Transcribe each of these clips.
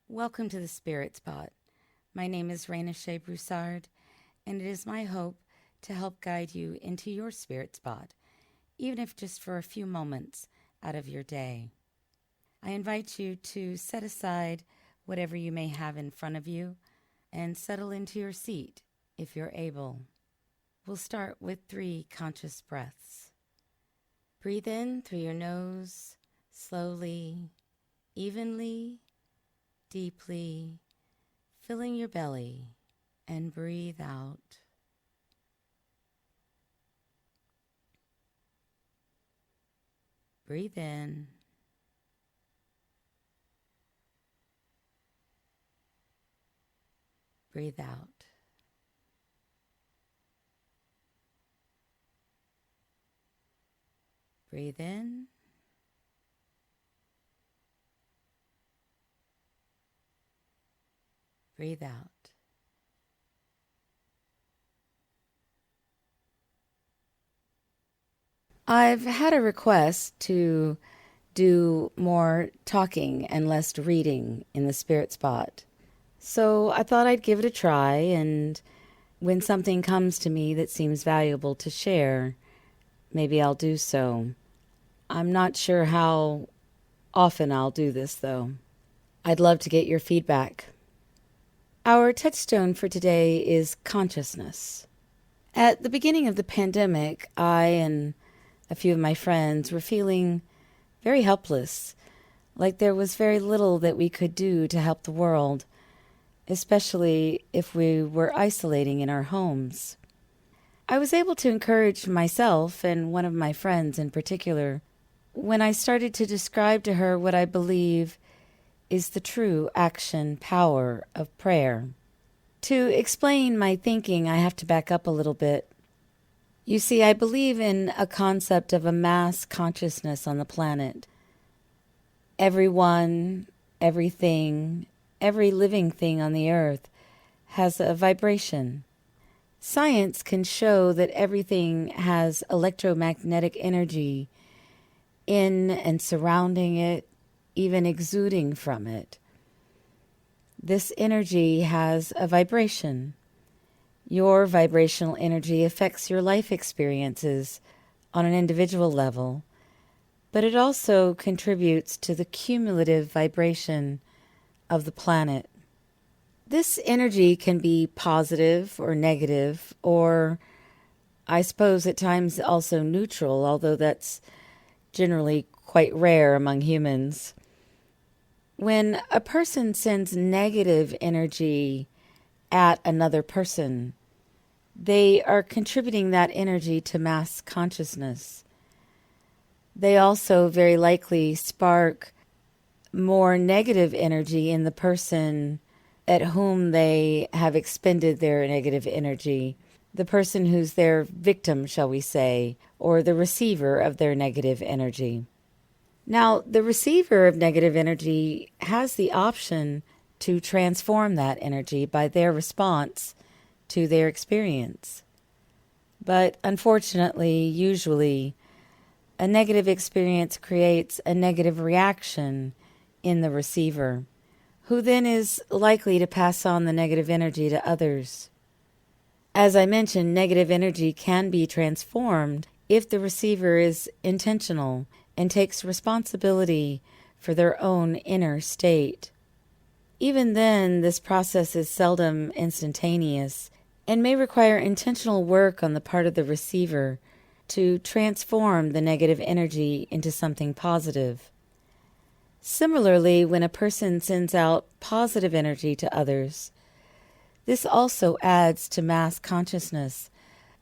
Welcome to the Spirit Spot. My name is Reina-Shay, and it is my hope to help guide you into your spirit spot, even if just for a few moments out of your day. I invite you to set aside whatever you may have in front of you and settle into your seat if you're able. We'll start with 3 conscious breaths. Breathe in through your nose, slowly, evenly, deeply, filling your belly, and breathe out. Breathe in. Breathe out. Breathe in. Breathe out. I've had a request to do more talking and less reading in the spirit spot. So I thought I'd give it a try, and when something comes to me that seems valuable to share, maybe I'll do so. I'm not sure how often I'll do this, though. I'd love to get your feedback. Our touchstone for today is consciousness. At the beginning of the pandemic, I and a few of my friends were feeling very helpless, like there was very little that we could do to help the world, especially if we were isolating in our homes. I was able to encourage myself and one of my friends in particular when I started to describe to her what I believe is the true action power of prayer. To explain my thinking, I have to back up a little bit. You see, I believe in a concept of a mass consciousness on the planet. Everyone, everything, every living thing on the earth has a vibration. Science can show that everything has electromagnetic energy in and surrounding it, even exuding from it. This energy has a vibration. Your vibrational energy affects your life experiences on an individual level, but it also contributes to the cumulative vibration of the planet. This energy can be positive or negative, or I suppose at times also neutral, although that's generally quite rare among humans. When a person sends negative energy at another person, they are contributing that energy to mass consciousness. They also very likely spark more negative energy in the person at whom they have expended their negative energy, the person who's their victim, shall we say, or the receiver of their negative energy. Now, the receiver of negative energy has the option to transform that energy by their response to their experience. But unfortunately, usually, a negative experience creates a negative reaction in the receiver, who then is likely to pass on the negative energy to others. As I mentioned, negative energy can be transformed if the receiver is intentional and takes responsibility for their own inner state. Even then, this process is seldom instantaneous and may require intentional work on the part of the receiver to transform the negative energy into something positive. Similarly, when a person sends out positive energy to others, this also adds to mass consciousness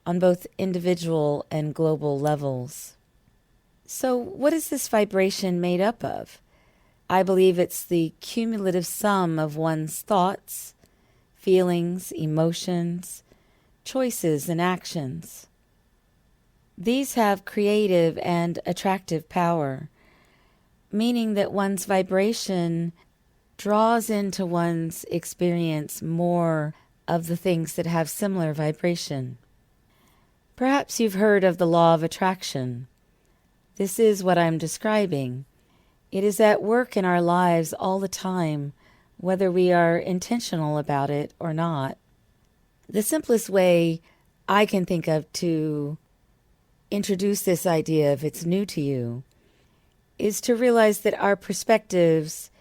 on both individual and global levels. So, what is this vibration made up of? I believe it's the cumulative sum of one's thoughts, feelings, emotions, choices, and actions. These have creative and attractive power, meaning that one's vibration draws into one's experience more of the things that have similar vibration. Perhaps you've heard of the law of attraction. This is what I'm describing. It is at work in our lives all the time whether we are intentional about it or not. The simplest way I can think of to introduce this idea, if it's new to you, is to realize that our perspectives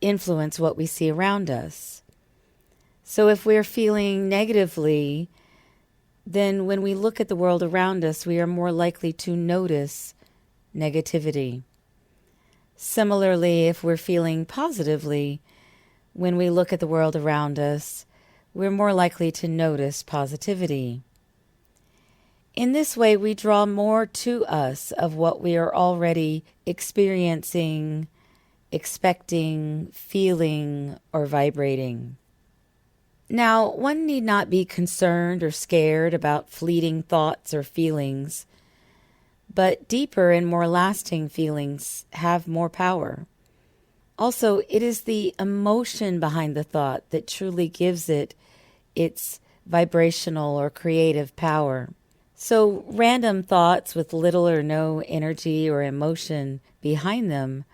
influence what we see around us. So if we're feeling negatively, then when we look at the world around us, we are more likely to notice negativity. Similarly, if we're feeling positively, when we look at the world around us, we're more likely to notice positivity. In this way, we draw more to us of what we are already experiencing, expecting, feeling, or vibrating. Now, one need not be concerned or scared about fleeting thoughts or feelings, but deeper and more lasting feelings have more power. Also, it is the emotion behind the thought that truly gives it its vibrational or creative power. So random thoughts with little or no energy or emotion behind them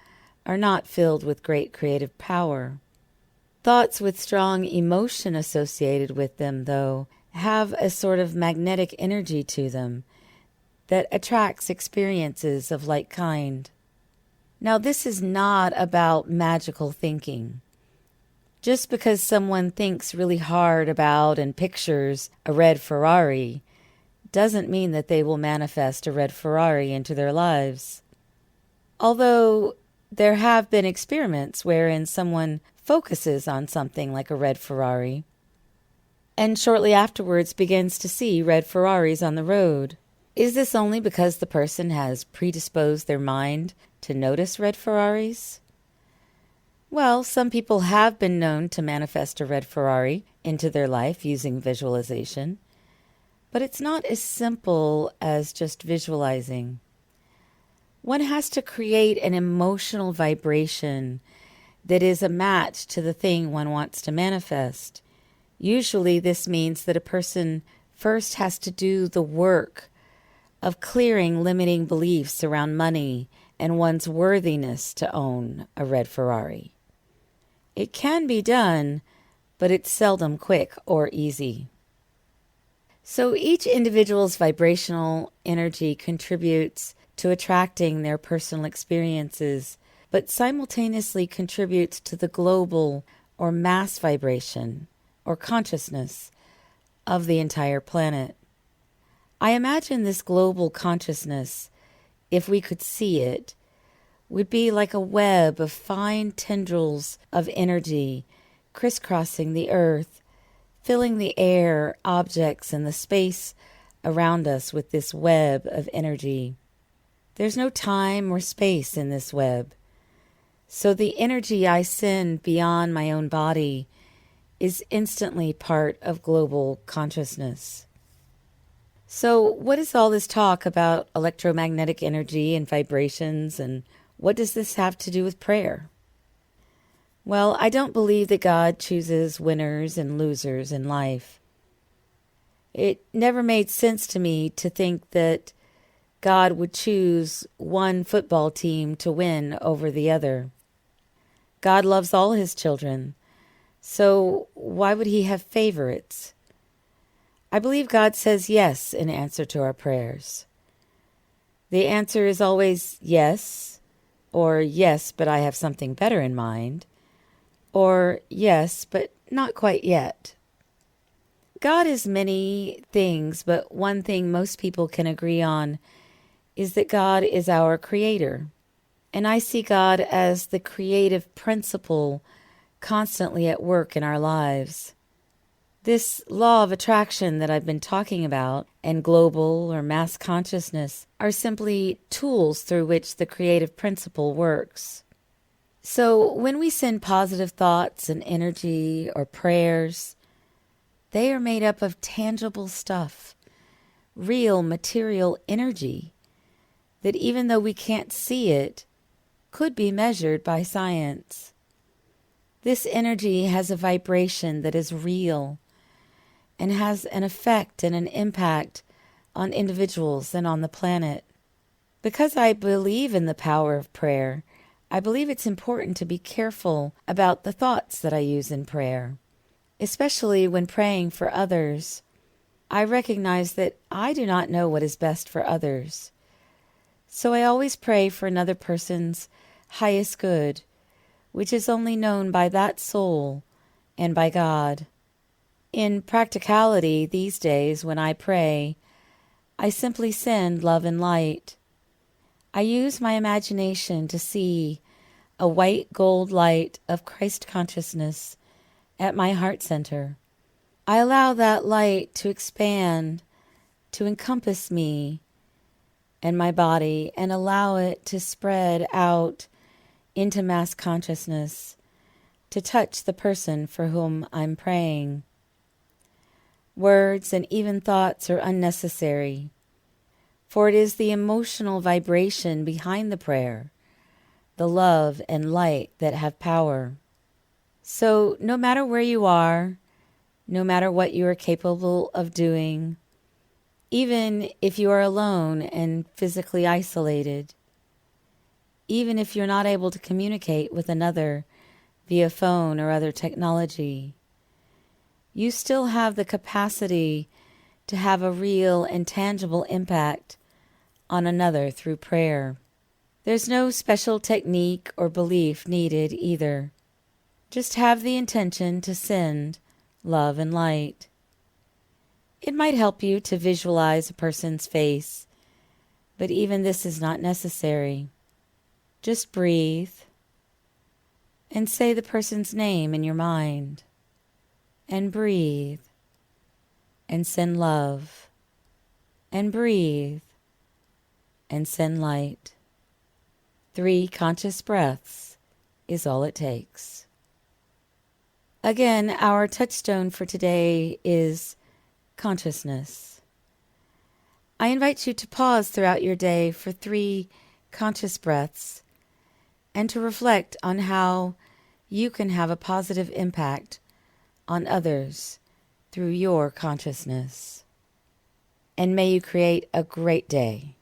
are not filled with great creative power. Thoughts with strong emotion associated with them, though, have a sort of magnetic energy to them that attracts experiences of like kind. Now, this is not about magical thinking. Just because someone thinks really hard about and pictures a red Ferrari doesn't mean that they will manifest a red Ferrari into their lives. Although there have been experiments wherein someone focuses on something like a red Ferrari and shortly afterwards begins to see red Ferraris on the road. Is this only because the person has predisposed their mind to notice red Ferraris? Well, some people have been known to manifest a red Ferrari into their life using visualization. But it's not as simple as just visualizing. One has to create an emotional vibration that is a match to the thing one wants to manifest. Usually this means that a person first has to do the work of clearing limiting beliefs around money and one's worthiness to own a red Ferrari. It can be done, but it's seldom quick or easy. So each individual's vibrational energy contributes to attracting their personal experiences, but simultaneously contributes to the global or mass vibration or consciousness of the entire planet. I imagine this global consciousness, if we could see it, would be like a web of fine tendrils of energy crisscrossing the earth, filling the air, objects, and the space around us with this web of energy. There's no time or space in this web. So the energy I send beyond my own body is instantly part of global consciousness. So what is all this talk about electromagnetic energy and vibrations, and what does this have to do with prayer? Well, I don't believe that God chooses winners and losers in life. It never made sense to me to think that God would choose one football team to win over the other. God loves all his children, so why would he have favorites? I believe God says yes in answer to our prayers. The answer is always yes, or yes, but I have something better in mind, or yes, but not quite yet. God is many things, but one thing most people can agree on is that God is our creator. And I see God as the creative principle constantly at work in our lives. This law of attraction that I've been talking about and global or mass consciousness are simply tools through which the creative principle works. So when we send positive thoughts and energy or prayers, they are made up of tangible stuff, real material energy that even though we can't see it, could be measured by science. This energy has a vibration that is real and has an effect and an impact on individuals and on the planet. Because I believe in the power of prayer, I believe it's important to be careful about the thoughts that I use in prayer, especially when praying for others. I recognize that I do not know what is best for others, so I always pray for another person's highest good, which is only known by that soul and by God. In practicality these days, when I pray, I simply send love and light. I use my imagination to see a white gold light of Christ consciousness at my heart center. I allow that light to expand, to encompass me and my body, and allow it to spread out into mass consciousness, to touch the person for whom I'm praying. Words and even thoughts are unnecessary, for it is the emotional vibration behind the prayer, the love and light that have power. So no matter where you are, no matter what you are capable of doing, even if you are alone and physically isolated, even if you're not able to communicate with another via phone or other technology, you still have the capacity to have a real and tangible impact on another through prayer. There's no special technique or belief needed either. Just have the intention to send love and light. It might help you to visualize a person's face, but even this is not necessary. Just breathe and say the person's name in your mind, and breathe and send love, and breathe and send light. 3 conscious breaths is all it takes. Again, our touchstone for today is consciousness. I invite you to pause throughout your day for 3 conscious breaths and to reflect on how you can have a positive impact on others through your consciousness. And may you create a great day.